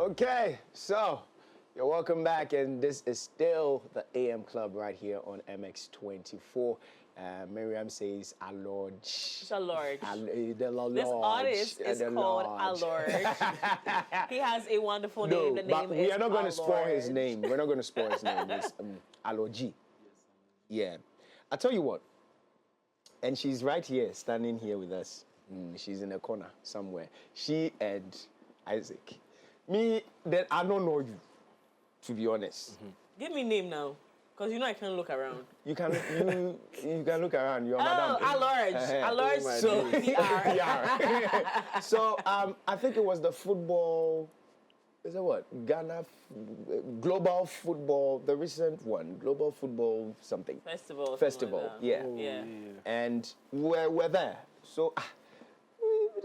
Okay, so you're welcome back, and this is still the AM Club right here on MX24. Miriam says Alorg. It's Alorg. Alorg. This artist is called Alorg. He has a wonderful name. The name we are not going to Alorg. spoil his name. We're not going to spoil his name. It's Alorg. Yeah. I tell you what, and she's right here, standing here with us. She's in a corner somewhere. She and Isaac. Me, then I don't know you, to be honest. Give me a name now, because you know I can't look around. You can look around. You're Madame. Alorg. Alorg. So PR. So I think it was the football. Is it what? Ghana global football, the recent one, global football something. Festival. Like Yeah. Oh, yeah. And we're there. So.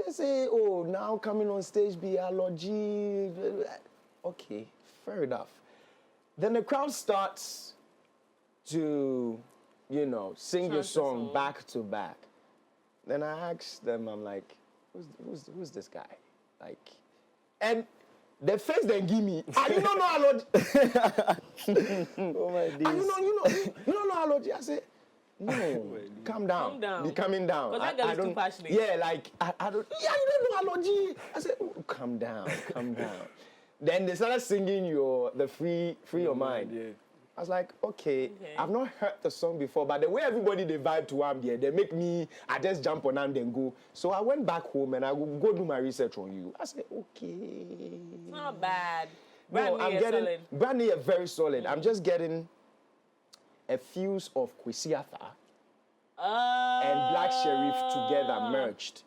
They say, oh, now coming on stage, be allergy. Okay, fair enough. Then the crowd starts to, sing your song back to back. Then I asked them, I'm like, who's this guy? Like, and the face they give me, you don't know allergy. Oh my days. You don't know allergy. I said, no, calm down. Be coming down. Because that girl is too passionate. Yeah, like, I don't, you don't know allergy. I said, oh, calm down. Then they started singing the free your mind. Yeah. I was like, okay, I've not heard the song before, but the way everybody they vibe to there, they make me, I just jump on and then go. So I went back home and I will go do my research on you. I said, okay. It's not bad. Brand new, very solid. I'm just getting a fuse of Kwesiatha and Black Sherif together merged.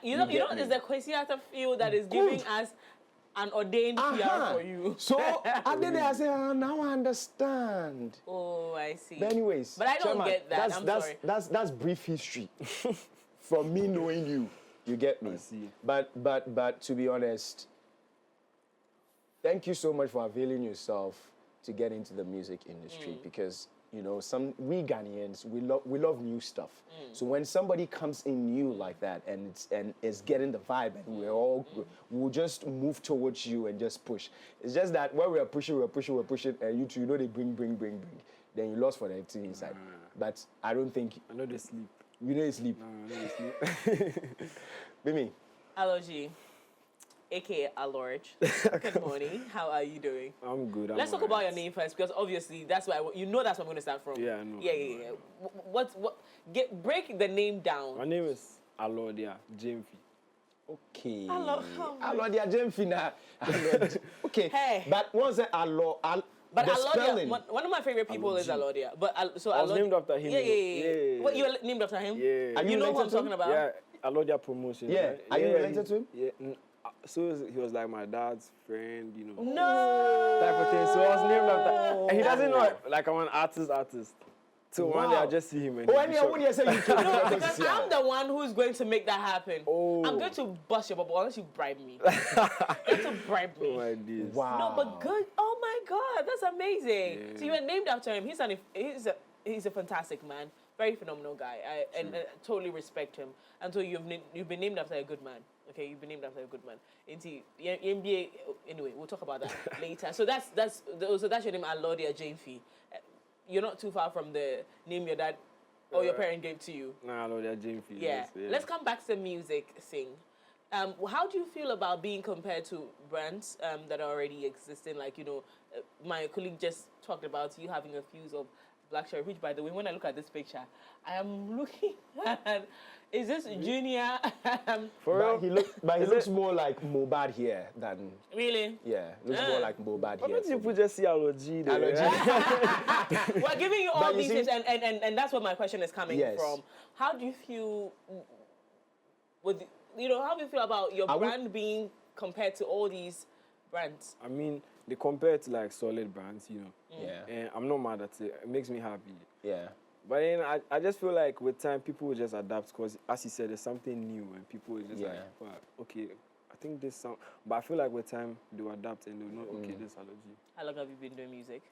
You know, it's the Kwesiatha feel that is giving us an ordained PR for you. So I did it. I said, now I understand. Oh, I see. But anyways, but I don't get that. Sorry. That's brief history from me knowing you. You get me? I see. But to be honest, thank you so much for availing yourself to get into the music industry because we Ghanaians we love new stuff. So when somebody comes in new like that and is getting the vibe and we'll just move towards you and just push. It's just that when we're pushing and you two they bring. Then you lost for the team inside. But I don't think I know they sleep. You know they sleep. No, I know they sleep. Mimi. Alorg, aka Alorg. Good morning. How are you doing? I'm good. Let's talk about your name first, because obviously that's why that's where I'm going to start from. Yeah, I know. Yeah. Break the name down. My name is Alorg Jamfi. Okay. Alorg Jamfi na. Okay. Hey. But what's the Alorg? But Alorg, one of my favorite people is Alorg. But I was named after him. Yeah. What, you were named after him? Yeah. You know what I'm talking about? Yeah. Alorg Promotion. Yeah. Right? Are you related to him? Yeah. So he was like my dad's friend, No. type of thing. So I was named after. And he doesn't know, like I'm an artist. So one day I just see him and when you say you can because I'm the one who's going to make that happen. Oh. I'm going to bust your bubble unless you bribe me. You're going to bribe me. Oh my days. Wow. No, but good. Oh my God, that's amazing. Yeah. So you were named after him. He's a fantastic man, very phenomenal guy. I totally respect him. And so you've been named after a good man. Okay, you've been named after a good man. NBA. Anyway, we'll talk about that later. So that's your name, Alorg Jamfi. You're not too far from the name your dad or your parent gave to you. Nah, Alorg Jamfi. Yeah. Let's come back to music thing. How do you feel about being compared to brands that are already existing? Like, my colleague just talked about you having a fuse of Black Sherif, which, by the way, when I look at this picture, I am looking at, is this Junior? For real? But he looks more like Mobad here than... Really? Yeah, looks more like Mobad Why here. don't people just see Alorg there? We're giving you all these things, and that's where my question is coming from. How do you feel how do you feel about your brand being compared to all these brands? I mean, they compare to like solid brands, Yeah. And I'm not mad at it. It makes me happy. Yeah. But then I just feel like with time, people will just adapt because, as you said, there's something new and people will just like, well, okay, I think this sound... But I feel like with time, they'll adapt and they'll know, okay, this is Alorg. How long have you been doing music?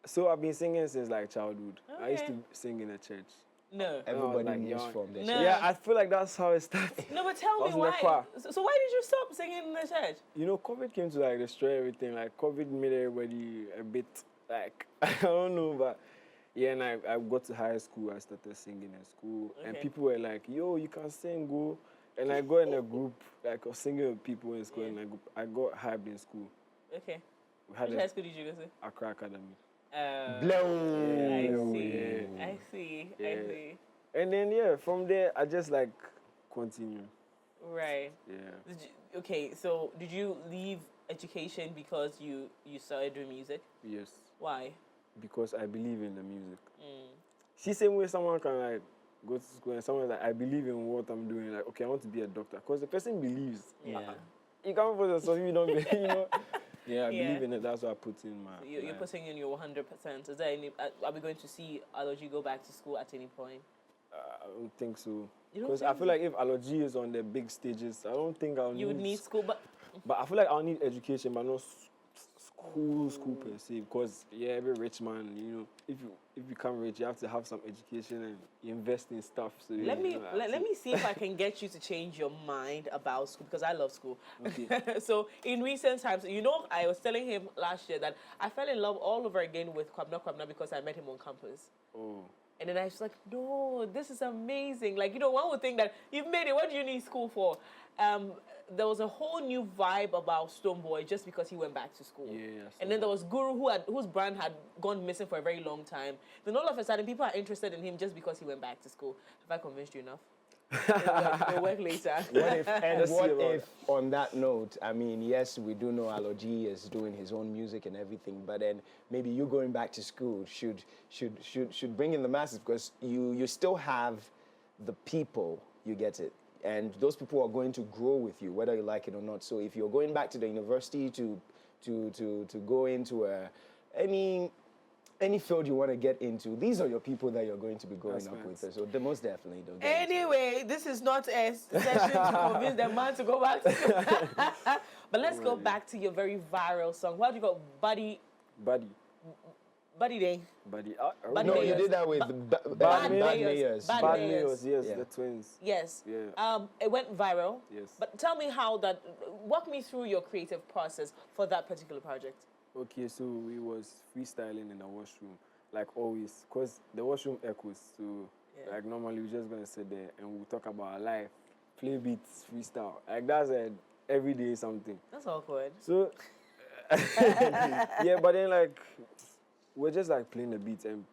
So I've been singing since like childhood. Okay. I used to sing in a church. No. Everybody like, moves young. from the No. church. Yeah, I feel like that's how it started. No, but tell I me was in the why. choir. So why did you stop singing in the church? You know, COVID came to like destroy everything. Like COVID made everybody a bit like I don't know, but yeah. And I got to high school. I started singing in school, and Okay. people were like, "Yo, you can sing, go." And I got in a group like I was singing with people in school, Yeah. and I got hyped in school. Okay. We had Which high school did you go to? Accra Academy. Blow. I Blow, see. yeah. I see. I Yeah. see. And then yeah, from there I just like continue. Right. Yeah. Okay, so did you leave education because you started doing music? Yes. Why? Because I believe in the music. Mm. See, same way someone can like go to school and someone's like, I believe in what I'm doing. Like, okay, I want to be a doctor. Because the person believes. Yeah. You can't force yourself if you don't believe, you know. Yeah, I Yeah. believe in it. That's why I put in my. So you're life. putting in your 100%. Is there any? Are we going to see Alorg go back to school at any point? I don't think so. You don't Because I think feel like if Allory is on the big stages, I don't think I'll you would need school, but But I feel like I'll need education, but not school per se. Because yeah, every rich man, you know, if you become rich, you have to have some education and invest in stuff. So let you me know, let me see if I can get you to change your mind about school because I love school. Okay. So in recent times, you know, I was telling him last year that I fell in love all over again with Kwabna because I met him on campus. Oh. And then I was like, no, this is amazing. Like, you know, one would think that you've made it. What do you need school for? There was a whole new vibe about Stonebwoy just because he went back to school. Yeah, and then there was Guru whose brand had gone missing for a very long time. Then all of a sudden, people are interested in him just because he went back to school. Have I convinced you enough? It'll work later. What if, on that note, I mean, yes, we do know Alorg is doing his own music and everything, but then maybe you going back to school should bring in the masses because you still have the people, you get it, and those people are going to grow with you, whether you like it or not. So if you're going back to the university to go into any field you want to get into, these are your people that you're going to be growing up with. So they most definitely don't. Anyway, this is not a session to convince the man to go back to school. But let's go back to your very viral song. What do you got? Buddy Day. Buddy. No, you did that with Bad Mayors. Bad Mayors, yes, Yeah. the twins. Yes. Yeah. It went viral. Yes. But tell me walk me through your creative process for that particular project. Okay, so we was freestyling in the washroom, like always, because the washroom echoes. So, like normally we're just gonna sit there and we'll talk about our life, play beats, freestyle. Like that's every day something. That's awkward. So, yeah, but then like we're just like playing the beats and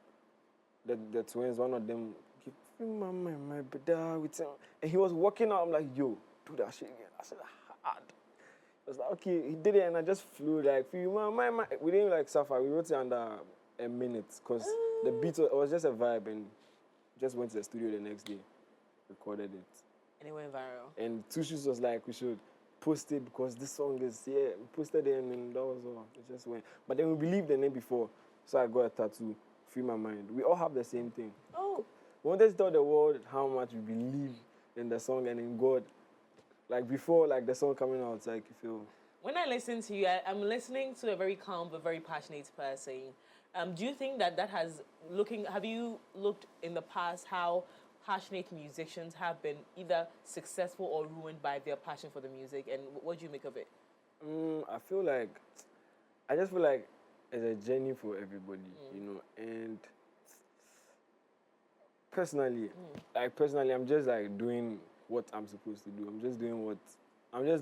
the twins, one of them, my brother, and he was walking out. I'm like, yo, do that shit again. I said, hard. I was like, okay, he did it, and I just flew like, we didn't like suffer. We wrote it under a minute because the beat was just a vibe, and just went to the studio the next day, recorded it, And it went viral. and Two Shoes was like, we should post it because this song is we posted it, and then that was all. It just went. But then we believed the name before, so I got a tattoo. Free my mind. We all have the same thing. Oh. We wanted to tell the world how much we believe in the song and in God. Like before, like the song coming out, it's like you feel. When I listen to you, I'm listening to a very calm but very passionate person. Do you think that has have you looked in the past how passionate musicians have been either successful or ruined by their passion for the music, and what do you make of it? I just feel like it's a journey for everybody, you know, and personally, I'm just like doing what I'm supposed to do. I'm just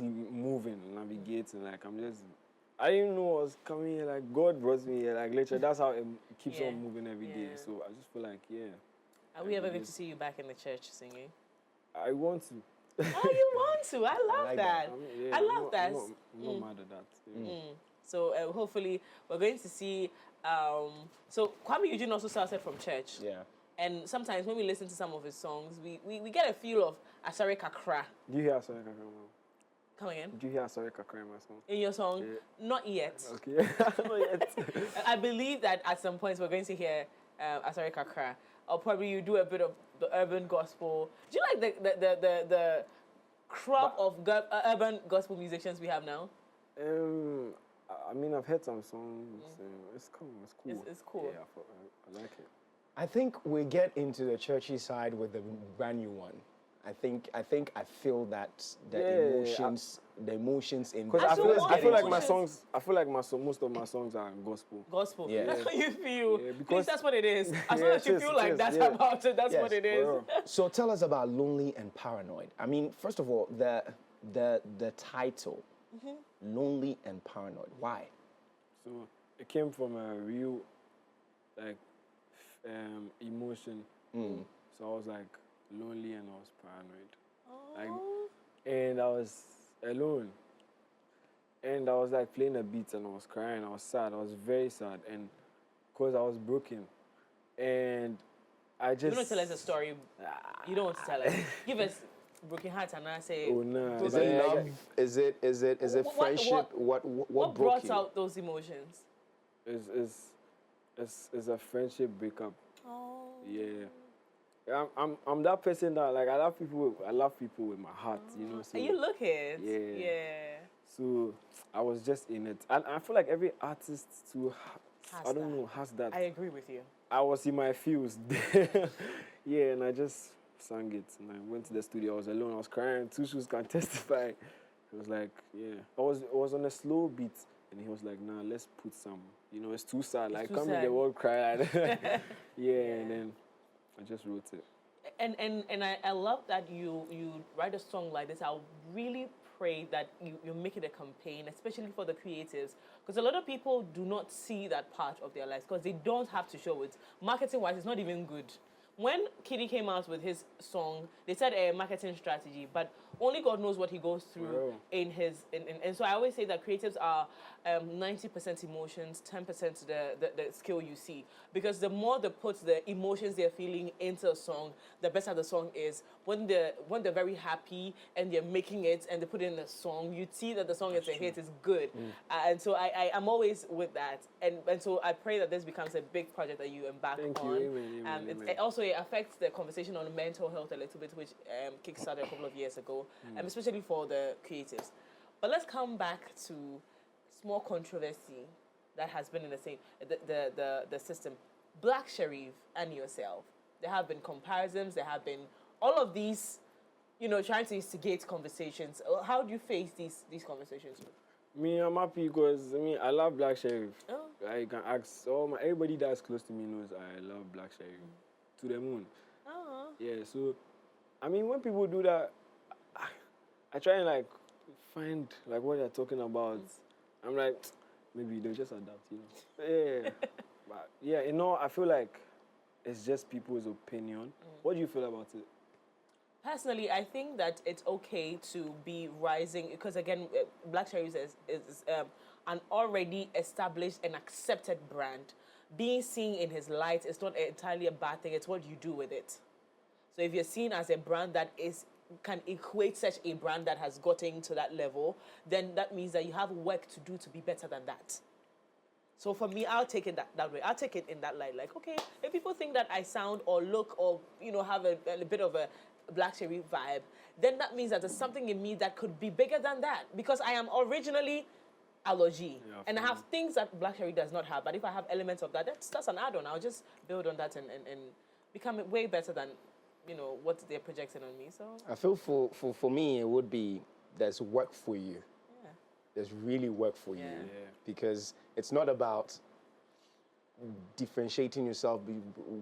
moving, navigating, like I didn't know I was coming here, like God brought me here, like literally that's how it keeps on moving every day. So I just feel like, Are we ever going to see you back in the church singing? I want to. Oh, you want to? I love that. I love that. I'm not mad at that. Yeah. So hopefully we're going to see. So Kwame Eugene also started from church. Yeah. And sometimes when we listen to some of his songs, we get a feel of Asare Kakra. Do you hear Asare Kakra? Come again? Do you hear Asare Kakra in my song? In your song? Yeah. Not yet. Okay. Not yet. I believe that at some points we're going to hear Asare Kakra. Or probably you do a bit of the urban gospel. Do you like the crop of urban gospel musicians we have now? I mean, I've heard some songs. It's cool. It's cool. It's cool. Yeah, I like it. I think we get into the churchy side with the brand new one. I feel that the emotions in Because I I feel like emotions. most of my songs are gospel. Gospel. Yeah. That's how you feel. Yeah, Please, because- that's what it is. As Yeah, long as you it is, feel it like is, that's yeah. about it, that's Yes, what it is. for real. So tell us about Lonely and Paranoid. I mean, first of all, the title, Lonely and Paranoid. Why? So it came from a real like emotion. So I was like lonely and I was paranoid. Like, and I was alone. And I was like playing a beat and I was crying. I was sad. I was very sad. And because I was broken. And I just. You don't tell us a story. You don't want to tell us. Give us broken hearts and I say. Oh, no. Is it love? Is it What- friendship? What What broke brought you? out those emotions? It's a friendship breakup. Oh. Yeah. I'm that person that like I love people with my heart, you know. So And you look it. Yeah. Yeah. So I was just in it. And I feel like every artist too Has I don't that. know, has that. I agree with you. I was in my feels. Yeah, and I just sang it. And I went to the studio. I was alone. I was crying. Two Shoes can testify. It was like, yeah. I was on a slow beat. And he was like, nah, let's put some. You know, it's too sad. Like, too come in sad. the world cry. Yeah, and then I just wrote it. And I love that you write a song like this. I'll really pray that you make it a campaign, especially for the creatives, because a lot of people do not see that part of their lives because they don't have to show it. Marketing-wise, it's not even good. When Kiddy came out with his song, they said a marketing strategy, but only God knows what he goes through Wow. in his. And so I always say that creatives are 90% emotions, 10% the skill you see. Because the more they put the emotions they're feeling into a song, the better the song is. When they're very happy and they're making it and they put it in a song, you see that the song is a hit, it's good. And so I'm always with that. And so I pray that this becomes a big project that you embark Thank you. on. Amen. It also affects the conversation on mental health a little bit, which kickstarted a couple of years ago, especially for the creatives. But let's come back to small controversy that has been in the system. Black Sherif and yourself, there have been comparisons, there have been all of these, trying to instigate conversations. How do you face these conversations? Me, I'm happy because I love Black Sherif. Oh. I can ask everybody that's close to me knows I love Black Sherif to the moon. Oh. Yeah, so when people do that, I try and like find like what they're talking about. I'm like, maybe they'll just adapt, Yeah. But yeah, I feel like it's just people's opinion. What do you feel about it? Personally, I think that it's okay to be rising because again, Black Sherif is an already established and accepted brand. Being seen in his light is not entirely a bad thing. It's what you do with it. So if you're seen as a brand that can equate such a brand that has gotten to that level, then that means that you have work to do to be better than that. So for me, I'll take it that way. I'll take it in that light. Like, okay, if people think that I sound or look or, have a bit of a Black Sherif vibe, then that means that there's something in me that could be bigger than that. Because I am originally Alorg. And I have things that Black Sherif does not have. But if I have elements of that, that's an add-on. I'll just build on that and become way better than, what they're projecting on me. So I feel for me, it would be there's work for you. yeah. There's really work for you. Yeah. Because it's not about differentiating yourself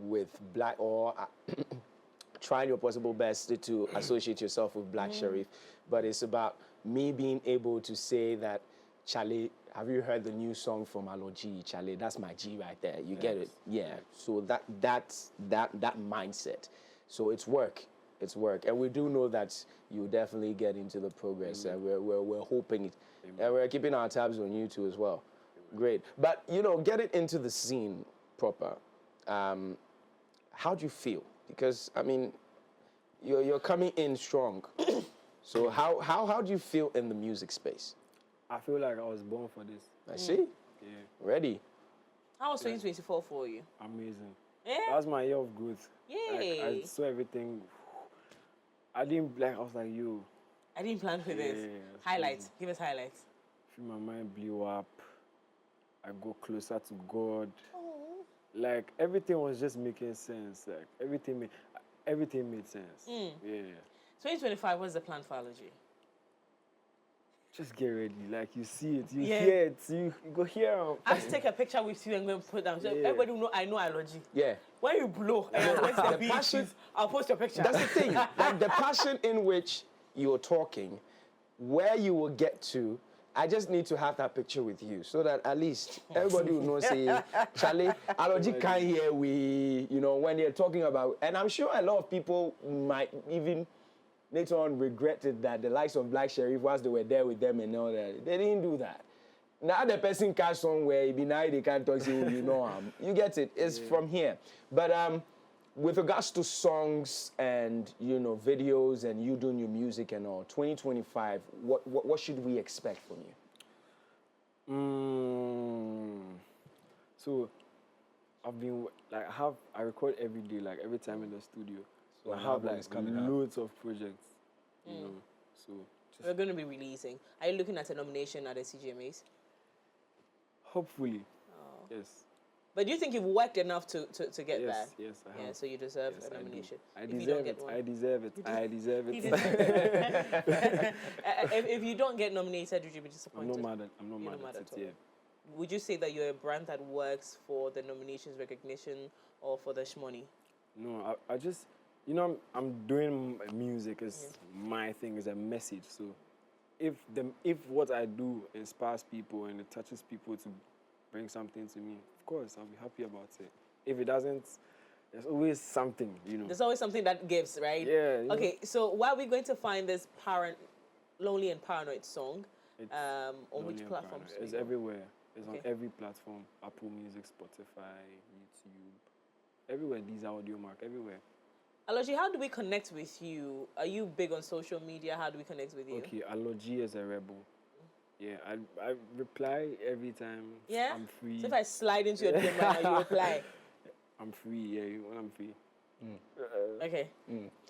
with Black or trying your possible best to associate yourself with Black Sherif, but it's about me being able to say that, Charlie, have you heard the new song from Alorg? Charlie, that's my G right there. You get it? Yeah. So that's that mindset. So it's work. It's work. And we do know that you definitely get into the progress. And we're hoping it. And we're keeping our tabs on you too as well. Great. But, get it into the scene proper. How do you feel? Because, you're coming in strong. So how do you feel in the music space? I feel like I was born for this. I see. Yeah. Ready. How was 2024 for you? Amazing. Yeah. That's my year of growth. Yay. Like, I saw everything. I was like, yo. I didn't plan for this. Yeah, Highlights. Give us highlights. Feel my mind blew up. I go closer to God. like everything was just making sense. Like everything made sense. Yeah. 2025, what's the plan for Allory? Just get ready. Like you see it, you Yeah. hear it, you go hear it. I have to take a picture with you and go and put down. So Yeah. everybody will know I know Allory. Yeah. When you blow and I post the The beat, passion- I'll post your picture. That's the thing. Like the passion in which you're talking, where you will get to, I just need to have that picture with you so that at least everybody will know, say, Charlie, Alorg can't hear we, when they're talking about, and I'm sure a lot of people might even later on regretted that the likes of Black Sherif, whilst they were there with them and all that, they didn't do that. Now the person catch somewhere, it be now they can't talk, say, you get it. It's from here. But with regards to songs and videos and you doing your music and all, 2025, what should we expect from you? So I've been like I record every day, like every time in the studio. So I an have album like is coming out. loads of projects, So We're going to be releasing. Are you looking at a nomination at the CGMAs? hopefully, yes. But do you think you've worked enough to get Yes, that? yes, I have. Yeah, so you deserve Yes, a nomination. I If you deserve don't get it. one. I deserve it. I deserve You it. deserve if you don't get nominated, would you be I'm disappointed? not mad at. I'm not You're mad not mad at at it. all. Yeah. Would you say that you're a brand that works for the nominations recognition or for the shmoney? No, I just, I'm doing music. Is my thing. Is a message. So, if what I do inspires people and it touches people to bring something to me, of course I'll be happy about it. If it doesn't, there's always something, There's always something that gives, right? Yeah. Okay, so where are we going to find this Lonely and Paranoid song? It's On which Lonely and platforms? Paranoid. It's everywhere. It's on Okay. every platform. Apple Music, Spotify, YouTube. Everywhere. These audio mark. Everywhere. Alorg, how do we connect with you? Are you big on social media? How do we connect with you? Okay, Alorg is a rebel. Yeah, I reply every time. Yeah? I'm free. So if I slide into your DM right now, you reply. I'm free. Yeah, when I'm free. Okay.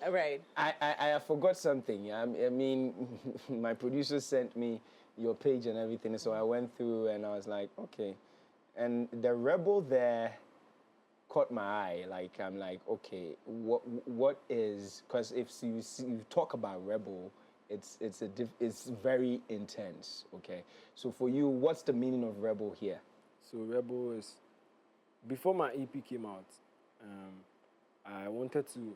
All right. I forgot something. I mean, my producer sent me your page and everything, so I went through and I was like, okay. And the rebel there caught my eye. Like, I'm like, okay, what is? Because if you talk about rebel, it's very intense. Okay. So for you, what's the meaning of rebel here? So rebel is before my EP came out. I wanted to.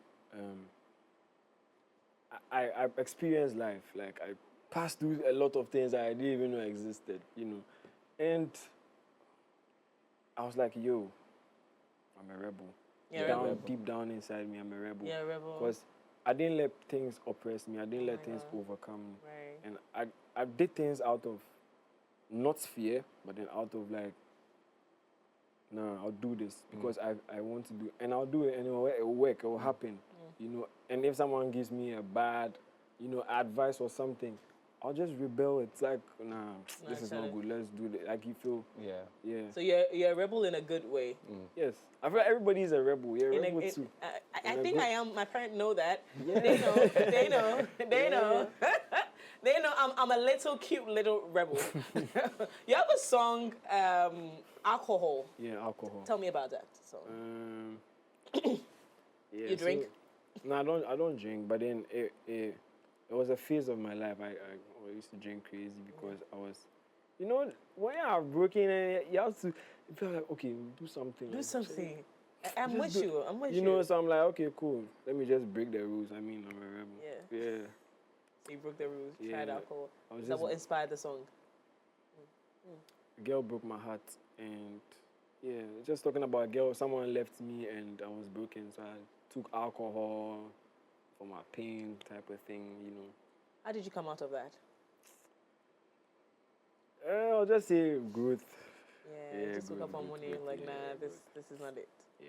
I experienced life. Like I passed through a lot of things that I didn't even know existed. And I was like, yo, I'm a rebel. You're a rebel. Deep down inside me, I'm a rebel. Yeah, rebel. Because I didn't let things oppress me. I didn't let things overcome me. Right. And I did things out of not fear, but then out of like, no, I'll do this because I want to do it. And I'll do it and it will work, it will happen. And if someone gives me a bad, advice or something, I'll just rebel. It's like, nah, this is not good. Let's do it. Like you feel, yeah. So you're a rebel in a good way. Yes, I feel like everybody is a rebel. You're a In rebel too. I think I am. My parents know that. Yeah. They know. They know. They know. They know I'm a little cute little rebel. You have a song, Alcohol. Yeah, alcohol. Tell me about that song. Yeah, You drink? No, I don't drink. But then it was a phase of my life. I used to drink crazy because I was, when you are broken, you have to feel like, okay, do something. Do something. I'm Just with you. I'm with you. You know, so I'm like, okay, cool. Let me just break the rules. I mean, I'm a rebel. Yeah. So you broke the rules. Yeah. Tried alcohol. Is that just- what inspired the song? A girl broke my heart, and yeah, just talking about a girl. Someone left me, and I was broken, so I took alcohol for my pain, type of thing. How did you come out of that? I'll just say growth. Yeah, just woke up one growth, morning growth, like, yeah, nah, growth. this is not it. Yeah,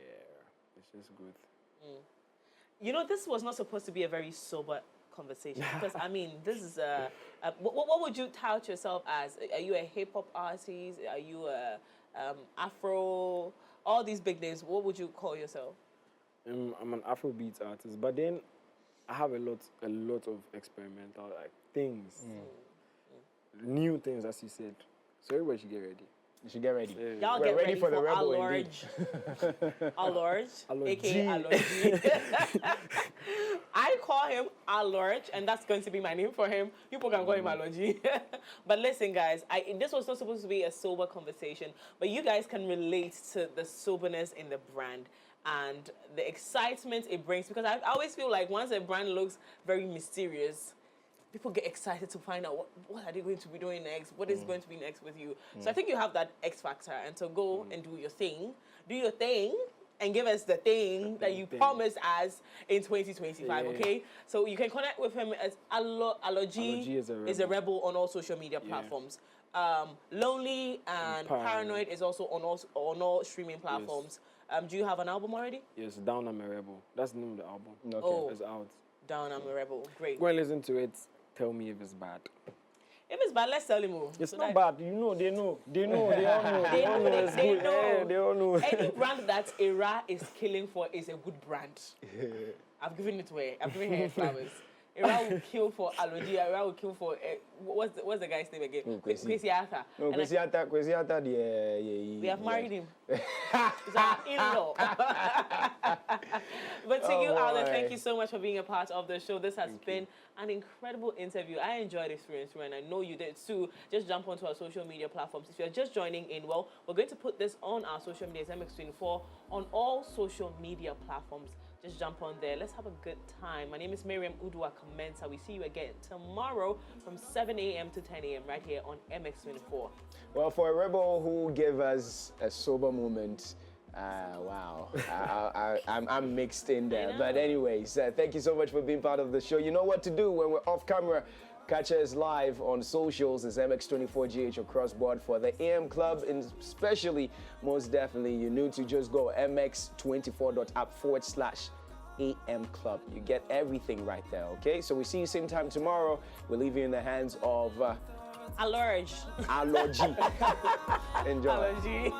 it's just growth. This was not supposed to be a very sober conversation because I mean, this is what would you tout yourself as? Are you a hip hop artist? Are you a Afro? All these big names. What would you call yourself? I'm an Afrobeat artist, but then I have a lot of experimental things, new things, as you said. So everybody should get ready. You should get ready. Y'all We're get ready for the rebel Alorg. indeed. Alorg, aka Alorg. I call him Alorg, and that's going to be my name for him. People can call him Alorg. But listen, guys, this was not supposed to be a sober conversation, but you guys can relate to the soberness in the brand and the excitement it brings, because I always feel like once a brand looks very mysterious, people get excited to find out what are they going to be doing next, what is going to be next with you. So I think you have that X factor, and so go and do your thing, and give us the thing that you promised us in 2025, okay? So you can connect with him as Allogy is a rebel on all social media platforms. Lonely and Paranoid is also on all streaming platforms. Do you have an album already? Yes, Down I'm a Rebel. That's the name of the album. Okay. Oh. It's out. Down I'm a Rebel. Great. Go and listen to it. Tell me if it's bad. If it's bad, let's tell him more. It's not bad. You know, they know. They all know. They all know it's they good. know. Yeah, they all know. Any brand that Era is killing for is a good brand. I've given it to her. I've given her flowers. Era will kill for Allogy. Era will kill for what's the guy's name again? Kwesi Arthur. No, Kwesi Arthur, We have married him. He's our in-law. But to you out there, thank you so much for being a part of the show. This has been an incredible interview. I enjoyed it through and through, and I know you did too. Just jump onto our social media platforms. If you're just joining in, well, we're going to put this on our social media, MX24, on all social media platforms. Just jump on there. Let's have a good time. My name is Miriam Udua Commenta. We see you again tomorrow from 7 a.m. to 10 a.m. right here on MX24. Well, for a rebel who gave us a sober moment, wow, I'm mixed in there. But anyways, thank you so much for being part of the show. You know what to do when we're off camera. Catch us live on socials. It's MX24GH across board for the AM Club, and especially, most definitely, you need to just go mx24.app/AM Club. You get everything right there, okay? So we see you same time tomorrow. We'll leave you in the hands of Alorg. Allogy. Enjoy. Allogy.